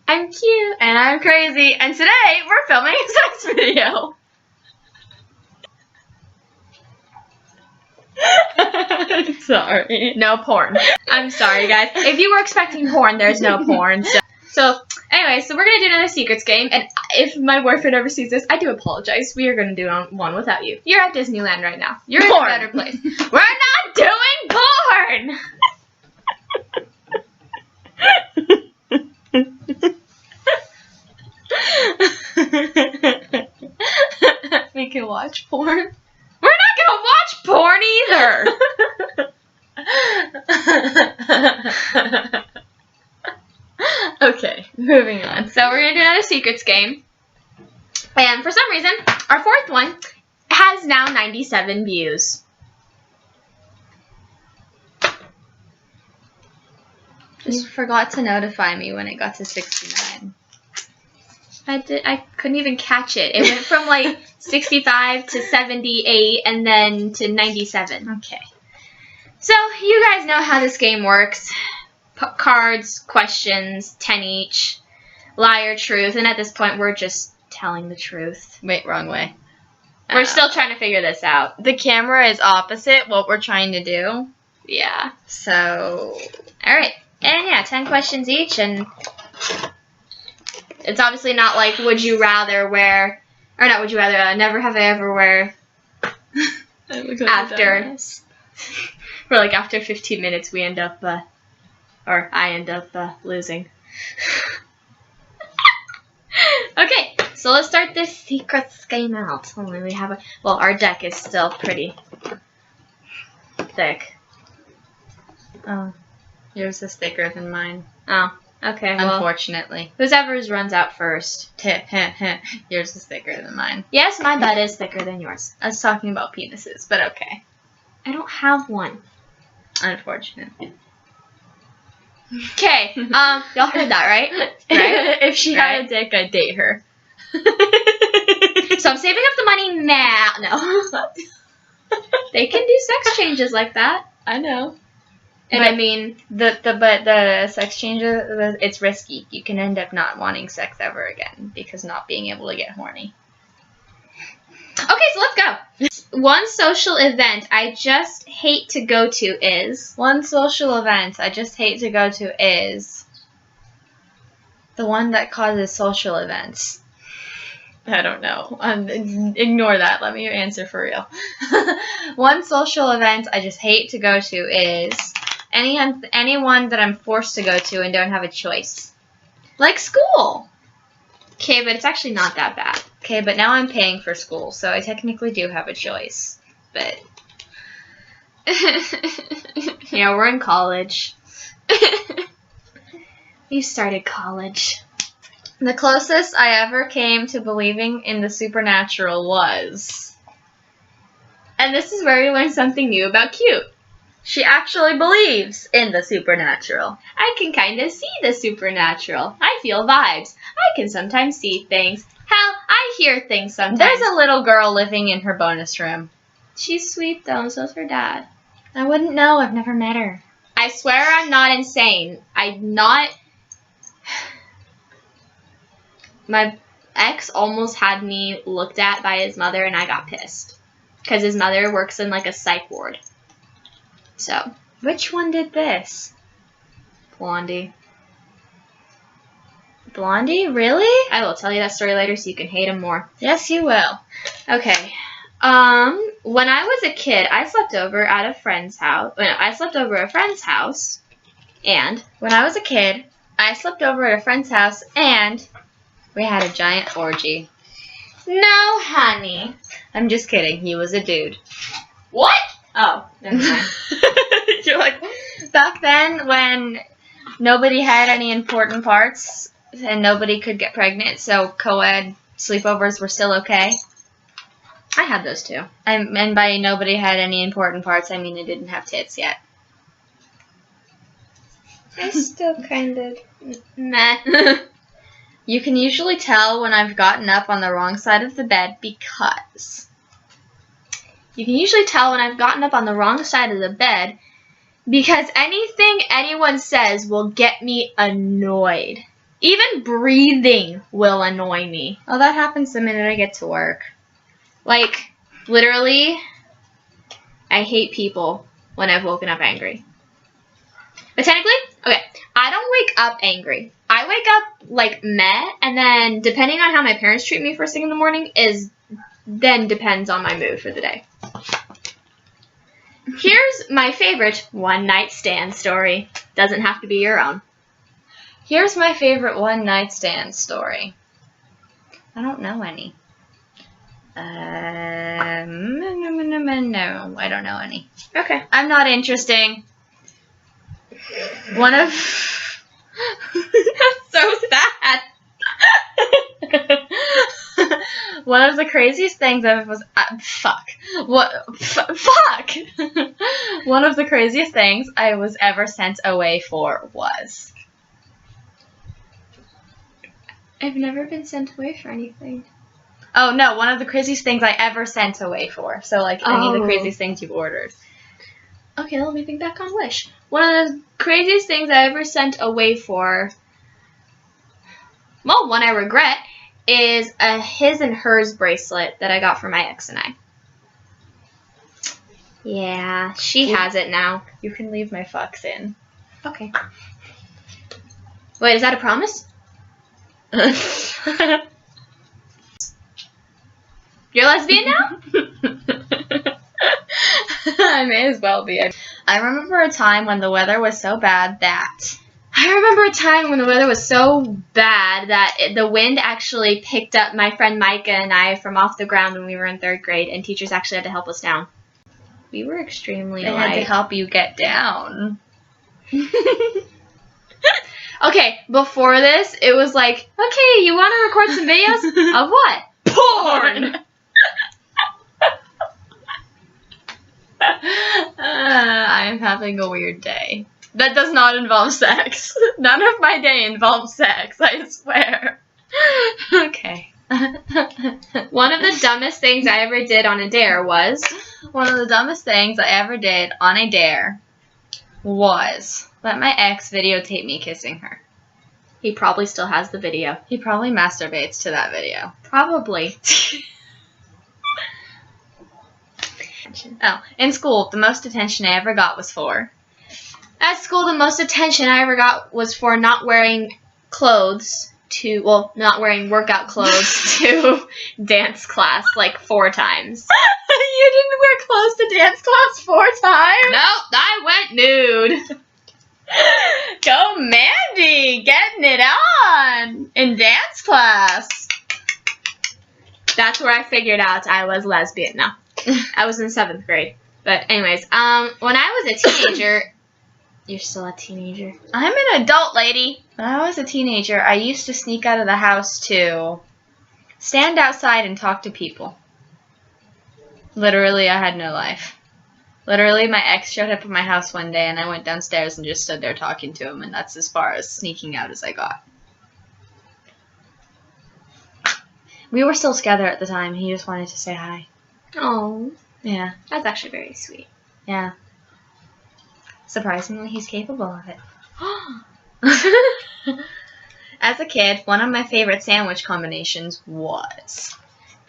I'm cute. And I'm crazy. And today we're filming a sex video. Sorry. No porn. I'm sorry, guys. If you were expecting porn, there's no porn. So anyway, so we're going to do another secrets game. And if my boyfriend ever sees this, I do apologize. We are going to do one without you. You're at Disneyland right now. You're in a better place. We're not doing porn! We can watch porn. We're not gonna watch porn either! Okay, moving on. So we're gonna do another secrets game. And for some reason, our fourth one has now 97 views. You forgot to notify me when it got to 69. I couldn't even catch it. It went from like 65 to 78 and then to 97. Okay. So you guys know how this game works. Cards, questions, 10 each, lie or truth, and at this point we're just telling the truth. Wait, wrong way. We're still trying to figure this out. The camera is opposite what we're trying to do. Yeah. So, Alright. And yeah, 10 questions each, and it's obviously not like would you rather where, or not would you rather, never have I ever where after, or like after 15 minutes we end up, or I end up losing. Okay, so let's start this secrets game out. Only we have well, our deck is still pretty thick. oh, yours is thicker than mine. Oh, okay. Well, Unfortunately. whoever's runs out first. Yours is thicker than mine. Yes, my butt is thicker than yours. I was talking about penises, but okay. I don't have one. Unfortunate. Okay, y'all heard that, right? Right? If she had Right. a dick, I'd date her. So I'm saving up the money now. No. They can do sex changes like that. I know. And But- I mean, But the sex change, it's risky. You can end up not wanting sex ever again because not being able to get horny. okay, so let's go. One social event I just hate to go to is... One social event I just hate to go to is the one that causes social events. I don't know. Ignore that. Let me answer for real. One social event I just hate to go to is anyone that I'm forced to go to and don't have a choice. Like school. Okay, but it's actually not that bad. Okay, but now I'm paying for school, so I technically do have a choice. But Yeah, we're in college. You started college. the closest I ever came to believing in the supernatural was... And this is where we learn something new about cute. She actually believes in the supernatural. I can kind of see the supernatural. I feel vibes. I can sometimes see things. Hell, I hear things sometimes. There's a little girl living in her bonus room. She's sweet though, and so's her dad. I wouldn't know. I've never met her. I swear I'm not insane. I'm not... My ex almost had me looked at by his mother and I got pissed. Because his mother works in like a psych ward. So, Which one did this? Blondie. Blondie? Really? I will tell you that story later so you can hate him more. Yes, you will. Okay. When I was a kid, I slept over at a friend's house. I slept over at a friend's house, and When I was a kid, I slept over at a friend's house and we had a giant orgy. no, honey. I'm just kidding. He was a dude. What? Oh, never mind. You're like, back then when nobody had any important parts and nobody could get pregnant, so co-ed sleepovers were still okay. I had those too. And by nobody had any important parts, I mean they didn't have tits yet. I still kind of meh. You can usually tell when I've gotten up on the wrong side of the bed because... You can usually tell when I've gotten up on the wrong side of the bed because anything anyone says will get me annoyed. Even breathing will annoy me. Oh, that happens the minute I get to work. Like, literally, I hate people when I've woken up angry. But technically, okay, I don't wake up angry. I wake up, like, meh, and then depending on how my parents treat me first thing in the morning then depends on my mood for the day. Here's my favorite one-night stand story. Doesn't have to be your own. Here's my favorite one-night stand story. I don't know any. No, I don't know any. Okay. I'm not interesting. One of... That's so sad. One of the craziest things fuck. One of the craziest things I was ever sent away for was... I've never been sent away for anything. Oh, no, one of the craziest things I ever sent away for. So, like, any of the Oh. craziest things you've ordered. Okay, let me think back on Wish. One of the craziest things I ever sent away for, well, one I regret, is a his and hers bracelet that I got for my ex and I. Yeah, she has it now. You can leave my fucks in. Okay. Wait, is that a promise? You're lesbian now? I may as well be. I remember a time when the weather was so bad that... I remember a time when the weather was so bad that the wind actually picked up my friend Micah and I from off the ground when we were in 3rd grade, and teachers actually had to help us down. We were extremely They light. had to help you get down. Okay, before this, it was like, okay, you want to record some videos? Of what? Porn! I'm having a weird day. That does not involve sex. None of my day involves sex, I swear. Okay. One of the dumbest things I ever did on a dare was... One of the dumbest things I ever did on a dare was let my ex videotape me kissing her. He probably still has the video. He probably masturbates to that video. Probably. Oh, in school, the most attention I ever got was for... At school, the most attention I ever got was for not wearing clothes to... Well, not wearing workout clothes to dance class like 4 times. You didn't wear clothes to dance class 4 times? Nope, I went nude. Go Mandy, getting it on in dance class. That's where I figured out I was lesbian. No, I was in 7th grade. But anyways, when I was a teenager, you're still a teenager. I'm an adult, lady. When I was a teenager, I used to sneak out of the house to stand outside and talk to people. Literally, I had no life. Literally, my ex showed up at my house one day, and I went downstairs and just stood there talking to him, and that's as far as sneaking out as I got. We were still together at the time. He just wanted to say hi. Oh, Yeah, that's actually very sweet. yeah. Surprisingly, he's capable of it. As a kid, one of my favorite sandwich combinations was...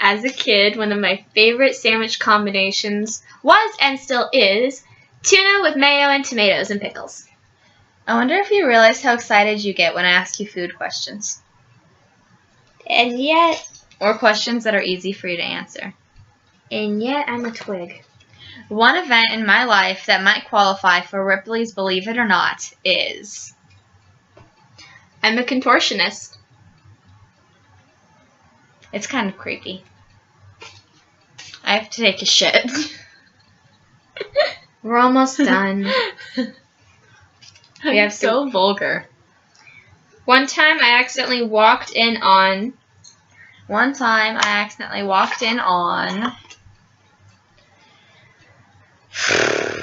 As a kid, one of my favorite sandwich combinations was, and still is, tuna with mayo and tomatoes and pickles. I wonder if you realize how excited you get when I ask you food questions. And yet Or questions that are easy for you to answer. I'm a twig. One event in my life that might qualify for Ripley's Believe It or Not is... I'm a contortionist. It's kind of creepy. I have to take a shit. We're almost done. We have so vulgar. One time I accidentally walked in on...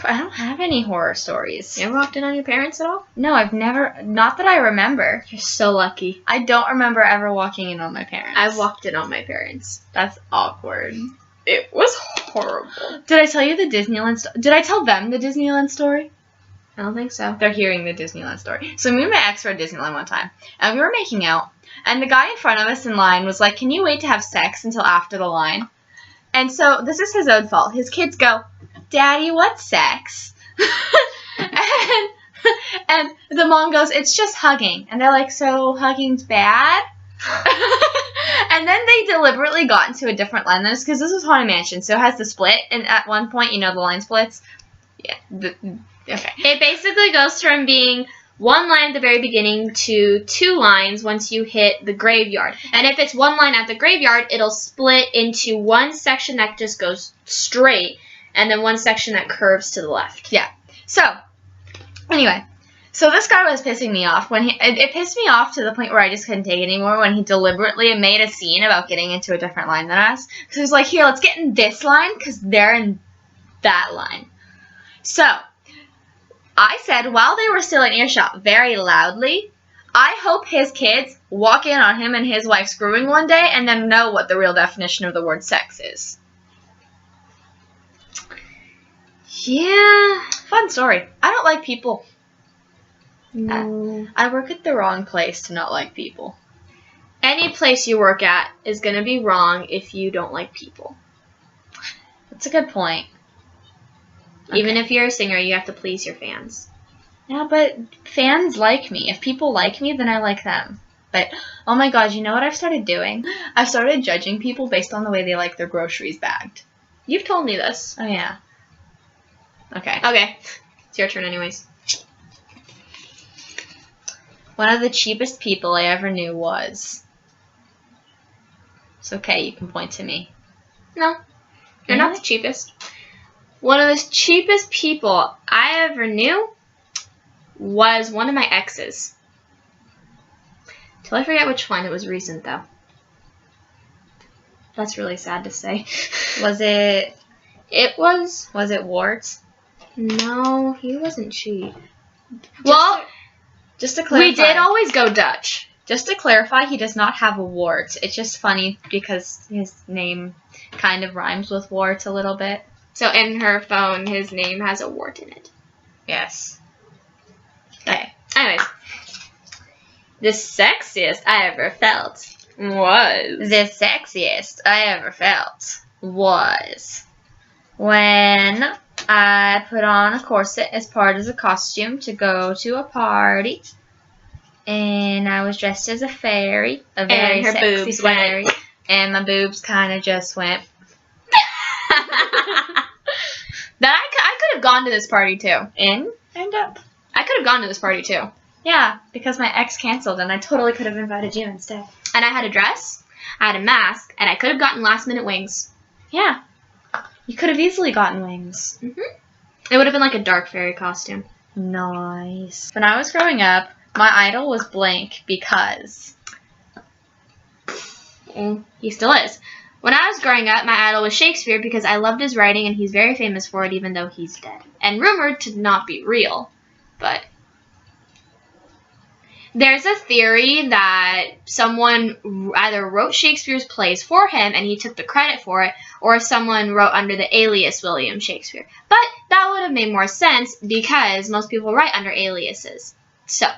I don't have any horror stories. You ever walked in on your parents at all? No, I've never... Not that I remember. You're so lucky. I don't remember ever walking in on my parents. I walked in on my parents. That's awkward. It was horrible. Did I tell you the Disneyland story? Did I tell them the Disneyland story? I don't think so. They're hearing the Disneyland story. So me and my ex were at Disneyland one time, and we were making out, and the guy in front of us in line was like, "Can you wait to have sex until after the line?" And so this is his own fault. His kids go, "Daddy, what's sex?" and the mom goes, "It's just hugging." And they're like, "So hugging's bad?" And then they deliberately got into a different line because this was Haunted Mansion, so it has the split, and at one point, you know, the line splits. Yeah. Okay. It basically goes from being one line at the very beginning to 2 lines once you hit the graveyard. And if it's 1 line at the graveyard, it'll split into one section that just goes straight, and then one section that curves to the left. Yeah. So, anyway. So this guy was pissing me off when it pissed me off to the point where I just couldn't take it anymore when he deliberately made a scene about getting into a different line than us. Because he was like, "Here, let's get in this line because they're in that line." So, I said, while they were still in earshot very loudly, "I hope his kids walk in on him and his wife screwing one day and then know what the real definition of the word sex is." Yeah. Fun story. I don't like people. No. I work at the wrong place to not like people. Any place you work at is going to be wrong if you don't like people. That's a good point. Even if you're a singer, you have to please your fans. Yeah, but fans like me. If people like me, then I like them. But, oh my god, you know what I've started doing? I've started judging people based on the way they like their groceries bagged. You've told me this. Oh, yeah. Okay. Okay. It's your turn anyways. One of the cheapest people I ever knew was... It's okay, you can point to me. No. You're not Really? the cheapest. One of the cheapest people I ever knew was one of my exes. Till I forget which one. It was recent, though. That's really sad to say. Was it... It was... Was it Wart? No, he wasn't cheap. Well, Just to clarify... we did always go Dutch. Just to clarify, he does not have a wart. It's just funny because his name kind of rhymes with wart a little bit. So in her phone, his name has a wart in it. Yes. Okay. Anyways. The sexiest I ever felt was... The sexiest I ever felt was when I put on a corset as part of the costume to go to a party. And I was dressed as a fairy. A very And her sexy boobs fairy. went. And my boobs kind of just went... That I could have gone to this party too. in and up. I could have gone to this party too. Yeah, because my ex canceled and I totally could have invited you instead. And I had a dress, I had a mask, and I could have gotten last minute wings. Yeah. You could have easily gotten wings. It would have been like a dark fairy costume. Nice. When I was growing up, my idol was Blank because... He still is. When I was growing up, my idol was Shakespeare because I loved his writing and he's very famous for it even though he's dead. And rumored to not be real. But there's a theory that someone either wrote Shakespeare's plays for him and he took the credit for it, or someone wrote under the alias William Shakespeare. But that would have made more sense because most people write under aliases. So,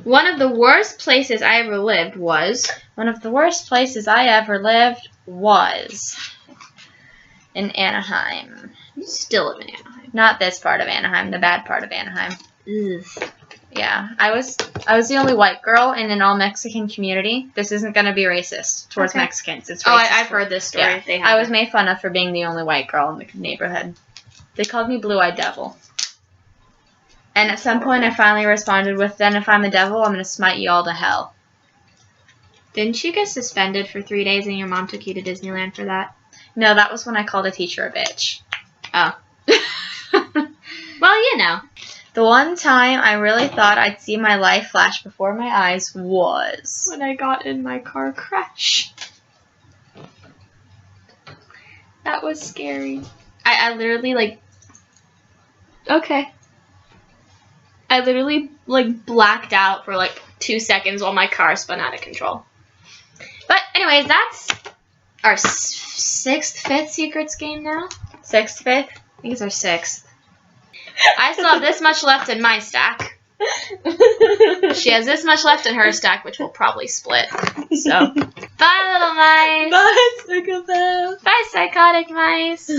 one of the worst places I ever lived was... One of the worst places I ever lived was in Anaheim. You still live in Anaheim. Not this part of Anaheim, the bad part of Anaheim. Ugh. Yeah, I was the only white girl in an all-Mexican community. This isn't going to be racist towards Okay. Mexicans. It's Oh, racist. I've heard this story. Yeah, They have I was it. made fun of for being the only white girl in the neighborhood. They called me Blue-Eyed Devil. And at some point I finally responded with, "Then if I'm a devil, I'm going to smite you all to hell." Didn't you get suspended for 3 days and your mom took you to Disneyland for that? No, that was when I called a teacher a bitch. Oh. Well, you know. The one time I really thought I'd see my life flash before my eyes was... When I got in my car crash. That was scary. I literally, like... Okay. I literally, like, blacked out for, like, 2 seconds while my car spun out of control. But, anyways, that's our 5th Secrets game now. 6th, 5th? I think it's our 6th. I still have this much left in my stack. She has this much left in her stack, which we'll probably split. So, bye, little mice. Bye, psychopath. Bye, psychotic mice.